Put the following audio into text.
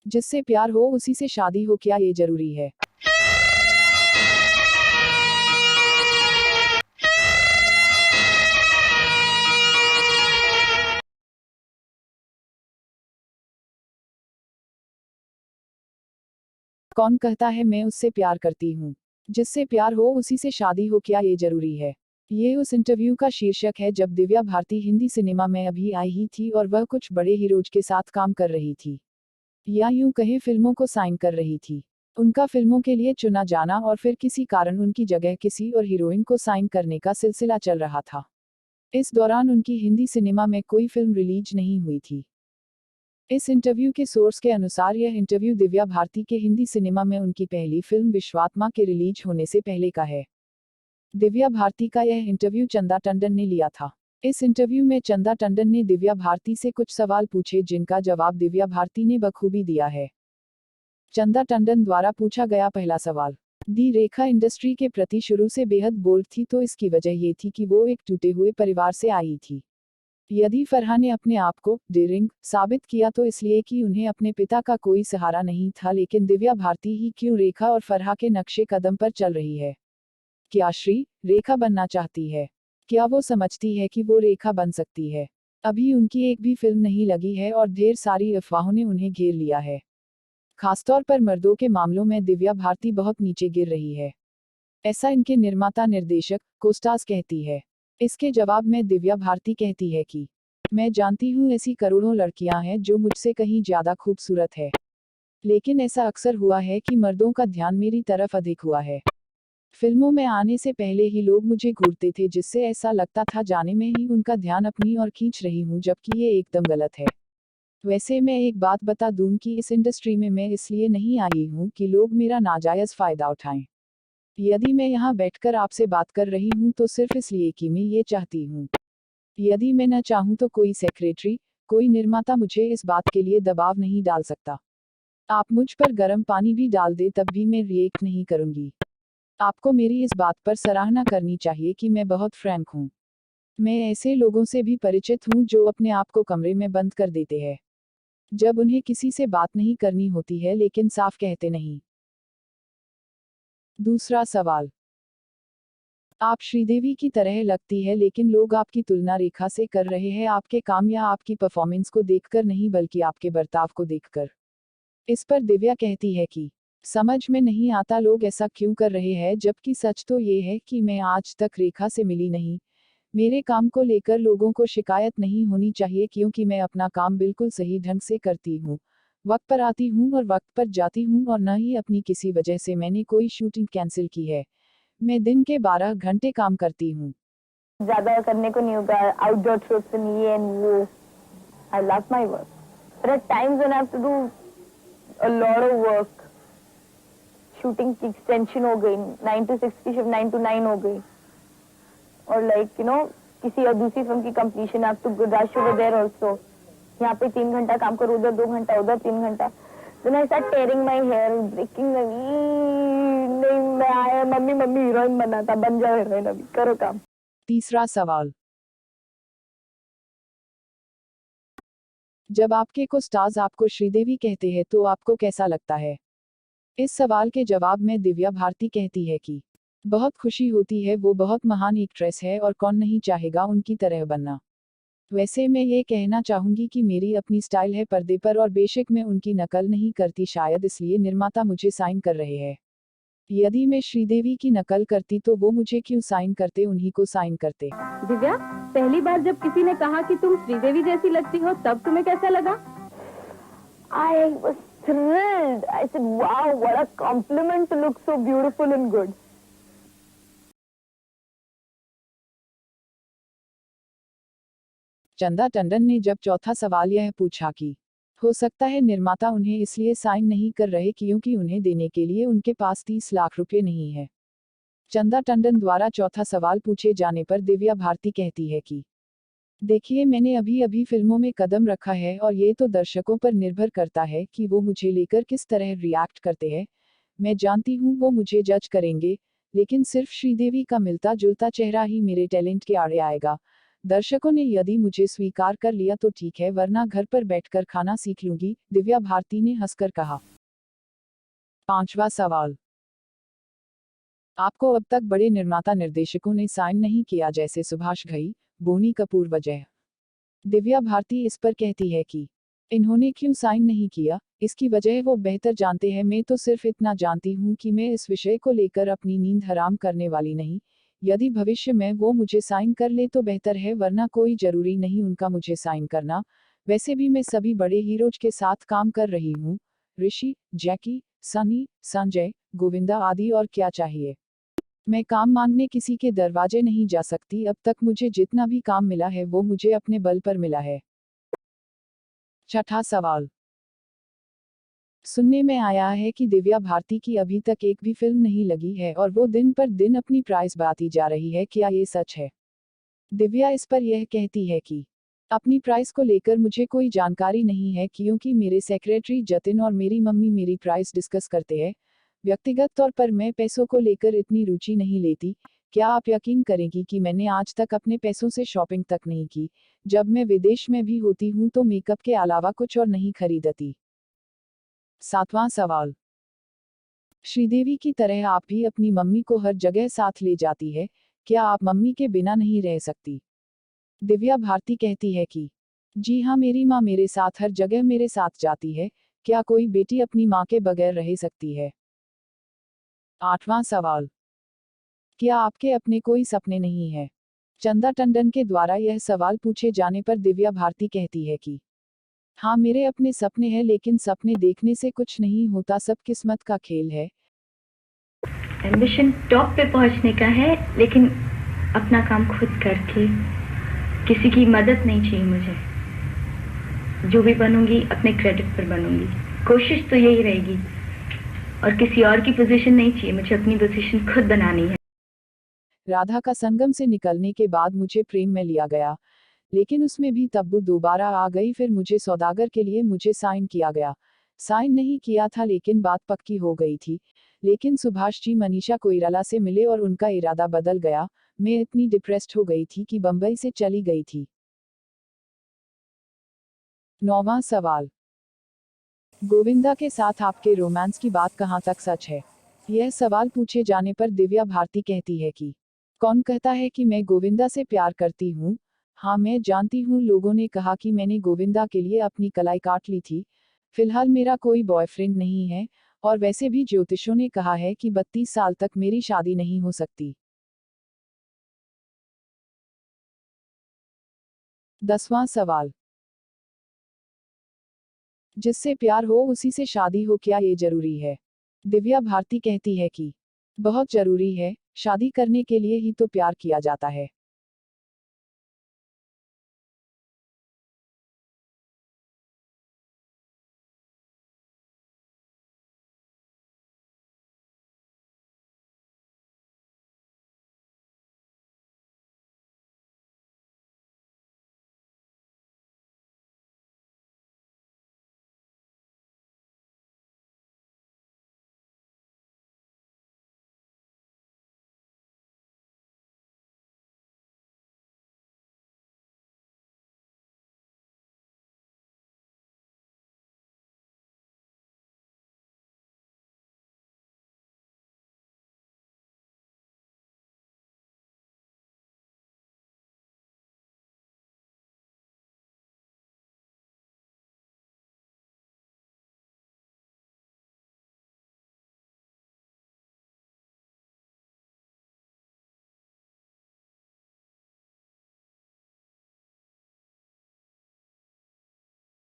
जिससे प्यार हो उसी से शादी हो, क्या ये जरूरी है? कौन कहता है मैं उससे प्यार करती हूँ? जिससे प्यार हो उसी से शादी हो, क्या ये जरूरी है? ये उस इंटरव्यू का शीर्षक है जब दिव्या भारती हिंदी सिनेमा में अभी आई ही थी और वह कुछ बड़े हीरोज के साथ काम कर रही थी, या यूं कहें फिल्मों को साइन कर रही थी। उनका फिल्मों के लिए चुना जाना और फिर किसी कारण उनकी जगह किसी और हीरोइन को साइन करने का सिलसिला चल रहा था। इस दौरान उनकी हिंदी सिनेमा में कोई फिल्म रिलीज नहीं हुई थी। इस इंटरव्यू के सोर्स के अनुसार यह इंटरव्यू दिव्या भारती के हिंदी सिनेमा में उनकी पहली फिल्म विश्वात्मा के रिलीज होने से पहले का है। दिव्या भारती का यह इंटरव्यू चंदा टंडन ने लिया था। इस इंटरव्यू में चंदा टंडन ने दिव्या भारती से कुछ सवाल पूछे जिनका जवाब दिव्या भारती ने बखूबी दिया है। चंदा टंडन द्वारा पूछा गया पहला सवाल। दी रेखा इंडस्ट्री के प्रति शुरू से बेहद बोल्ड थी, तो इसकी वजह ये थी कि वो एक टूटे हुए परिवार से आई थी। यदि फरहा ने अपने आप को डेयरिंग साबित किया तो इसलिए कि उन्हें अपने पिता का कोई सहारा नहीं था, लेकिन दिव्या भारती ही क्यों रेखा और फरहा के नक्शे कदम पर चल रही है? क्या श्री रेखा बनना चाहती है? क्या वो समझती है कि वो रेखा बन सकती है? अभी उनकी एक भी फिल्म नहीं लगी है और ढेर सारी अफवाहों ने उन्हें घेर लिया है। खासतौर पर मर्दों के मामलों में दिव्या भारती बहुत नीचे गिर रही है, ऐसा इनके निर्माता निर्देशक कोस्टार्स कहती है। इसके जवाब में दिव्या भारती कहती है कि मैं जानती हूँ ऐसी करोड़ों लड़कियां हैं जो मुझसे कहीं ज्यादा खूबसूरत है, लेकिन ऐसा अक्सर हुआ है कि मर्दों का ध्यान मेरी तरफ अधिक हुआ है। फिल्मों में आने से पहले ही लोग मुझे घूरते थे, जिससे ऐसा लगता था जाने में ही उनका ध्यान अपनी ओर खींच रही हूँ, जबकि ये एकदम गलत है। वैसे मैं एक बात बता दूं कि इस इंडस्ट्री में मैं इसलिए नहीं आई हूँ कि लोग मेरा नाजायज फायदा उठाएं। यदि मैं यहाँ बैठकर आपसे बात कर रही हूँ तो सिर्फ इसलिए कि मैं ये चाहती हूँ। यदि मैं न चाहूँ तो कोई सेक्रेटरी, कोई निर्माता मुझे इस बात के लिए दबाव नहीं डाल सकता। आप मुझ पर गर्म पानी भी डाल दे तब भी मैं रिएक्ट नहीं करूंगी। आपको मेरी इस बात पर सराहना करनी चाहिए कि मैं बहुत फ्रैंक हूँ। मैं ऐसे लोगों से भी परिचित हूँ जो अपने आप को कमरे में बंद कर देते हैं जब उन्हें किसी से बात नहीं करनी होती है, लेकिन साफ कहते नहीं। दूसरा सवाल। आप श्रीदेवी की तरह लगती है, लेकिन लोग आपकी तुलना रेखा से कर रहे हैं आपके काम या आपकी परफॉर्मेंस को देखकर नहीं, बल्कि आपके बर्ताव को देखकर। इस पर दिव्या कहती है कि समझ में नहीं आता लोग ऐसा क्यों कर रहे हैं, जबकि सच तो ये है कि मैं आज तक रेखा से मिली नहीं। मेरे काम को लेकर लोगों को शिकायत नहीं होनी चाहिए, क्योंकि मैं अपना काम बिल्कुल सही ढंग से करती हूँ। वक्त पर आती हूँ और वक्त पर जाती हूँ, और न ही अपनी किसी वजह से मैंने कोई शूटिंग कैंसिल की है। मैं दिन के 12 घंटे काम करती हूँ। ज्यादा करने को नहीं होगा, आउटडोर ट्रिप्स एंड ये एंड वो। I love my work. There are times when I have to do a lot of work. Shooting की एक्सटेंशन हो गई, 9 to 6 की शिफ्ट 9 to 9 हो गई, और लाइक किसी और दूसरी फिल्म की कंप्लीशन, आप तो रश ओवर देयर आल्सो। यहाँ पे 3 घंटा काम करो, उधर 2 घंटा, उधर 3 घंटा। Then I start tearing my hair, breaking. नहीं, मैं आया मम्मी मम्मी हीरोइन बनना था, बन जाओ हीरोइन, अभी करो काम। तीसरा सवाल। जब आपके को स्टार्स आपको श्रीदेवी कहते हैं तो आपको कैसा लगता है? इस सवाल के जवाब में दिव्या भारती कहती है कि बहुत खुशी होती है, वो बहुत महान एक्ट्रेस है और कौन नहीं चाहेगा उनकी तरह बनना। वैसे मैं ये कहना चाहूंगी कि मेरी अपनी स्टाइल है पर्दे पर, और बेशक मैं उनकी नकल नहीं करती, शायद इसलिए निर्माता मुझे साइन कर रहे हैं। यदि मैं श्रीदेवी की नकल करती तो वो मुझे क्यों साइन करते, उन्हीं को साइन करते। दिव्या, पहली बार जब किसी ने कहा कि तुम श्रीदेवी जैसी लगती हो, तब तुम्हें कैसा लगा? I was thrilled. I said, wow, what a compliment to look so beautiful and good. चंदा टंडन ने जब चौथा सवाल यह पूछा कि हो सकता है निर्माता उन्हें इसलिए साइन नहीं कर रहे क्योंकि उन्हें देने के लिए उनके पास 30 लाख रुपए नहीं है। चंदा टंडन द्वारा चौथा सवाल पूछे जाने पर दिव्या भारती कहती है कि देखिए, मैंने अभी अभी फिल्मों में कदम रखा है और ये तो दर्शकों पर निर्भर करता है कि वो मुझे लेकर किस तरह रिएक्ट करते हैं। मैं जानती हूँ वो मुझे जज करेंगे, लेकिन सिर्फ श्रीदेवी का मिलता जुलता चेहरा ही मेरे टैलेंट के आड़े आएगा। दर्शकों ने यदि मुझे स्वीकार कर लिया तो ठीक है, वरना घर पर बैठकर खाना सीख लूंगी, दिव्या भारती ने हंसकर कहा। 5वां सवाल। आपको अब तक बड़े निर्माता निर्देशकों ने साइन नहीं किया, जैसे सुभाष घई, बोनी कपूर वजह। दिव्या भारती इस पर कहती है कि इन्होंने क्यों साइन नहीं किया, इसकी वजह वो बेहतर जानते हैं। मैं तो सिर्फ इतना जानती हूँ कि मैं इस विषय को लेकर अपनी नींद हराम करने वाली नहीं। यदि भविष्य में वो मुझे साइन कर ले तो बेहतर है, वरना कोई जरूरी नहीं उनका मुझे साइन करना। वैसे भी मैं सभी बड़े हीरोज के साथ काम कर रही हूँ, ऋषि, जैकी, सनी, संजय, गोविंदा आदि, और क्या चाहिए। मैं काम मांगने किसी के दरवाजे नहीं जा सकती। अब तक मुझे जितना भी काम मिला है वो मुझे अपने बल पर मिला है। 6वां सवाल। सुनने में आया है कि दिव्या भारती की अभी तक एक भी फिल्म नहीं लगी है और वो दिन पर दिन अपनी प्राइस बढ़ाती जा रही है, क्या ये सच है? दिव्या इस पर यह कहती है कि अपनी प्राइस को लेकर मुझे कोई जानकारी नहीं है, क्योंकि मेरे सेक्रेटरी जतिन और मेरी मम्मी मेरी प्राइस डिस्कस करते हैं। व्यक्तिगत तौर पर मैं पैसों को लेकर इतनी रुचि नहीं लेती। क्या आप यकीन करेंगी कि मैंने आज तक अपने पैसों से शॉपिंग तक नहीं की। जब मैं विदेश में भी होती हूँ तो मेकअप के अलावा कुछ और नहीं खरीदती। 7वां सवाल। श्रीदेवी की तरह आप भी अपनी मम्मी को हर जगह साथ ले जाती है, क्या आप मम्मी के बिना नहीं रह सकती? दिव्या भारती कहती है कि जी हाँ, मेरी माँ मेरे साथ हर जगह मेरे साथ जाती है। क्या कोई बेटी अपनी माँ के बगैर रह सकती है? 8वां सवाल। क्या आपके अपने कोई सपने नहीं है? चंदा टंडन के द्वारा यह सवाल पूछे जाने पर दिव्या भारती कहती है कि हाँ, मेरे अपने सपने हैं, लेकिन सपने देखने से कुछ नहीं होता, सब किस्मत का खेल है। एम्बिशन टॉप पे पहुंचने का है, लेकिन अपना काम खुद करके, किसी की मदद नहीं चाहिए मुझे। जो भी बनूंगी अपने क्रेडिट पर बनूंगी, कोशिश तो यही रहेगी। और किसी और की पोजीशन नहीं चाहिए, मुझे अपनी पोजीशन खुद बनानी है। राधा का संगम से निकलने के बाद मुझे प्रेम में लिया गया, लेकिन उसमें भी तब्बू दोबारा आ गई। फिर मुझे सौदागर के लिए मुझे साइन किया गया। साइन नहीं किया था, लेकिन बात पक्की हो गई थी। लेकिन सुभाष जी मनीषा कोइराला से मिले और उनका इरादा बदल गया। मैं इतनी डिप्रेस्ड हो गई थी कि बंबई से चली गई थी। 9वां सवाल। गोविंदा के साथ आपके रोमांस की बात कहाँ तक सच है? यह सवाल पूछे जाने पर दिव्या भारती कहती है कि कौन कहता है कि मैं गोविंदा से प्यार करती हूँ? हाँ, मैं जानती हूँ, लोगों ने कहा कि मैंने गोविंदा के लिए अपनी कलाई काट ली थी। फिलहाल मेरा कोई बॉयफ्रेंड नहीं है, और वैसे भी ज्योतिषों ने कहा है कि 32 साल तक मेरी शादी नहीं हो सकती। 10वां सवाल। जिससे प्यार हो उसी से शादी हो, क्या ये जरूरी है? दिव्या भारती कहती है कि बहुत जरूरी है, शादी करने के लिए ही तो प्यार किया जाता है।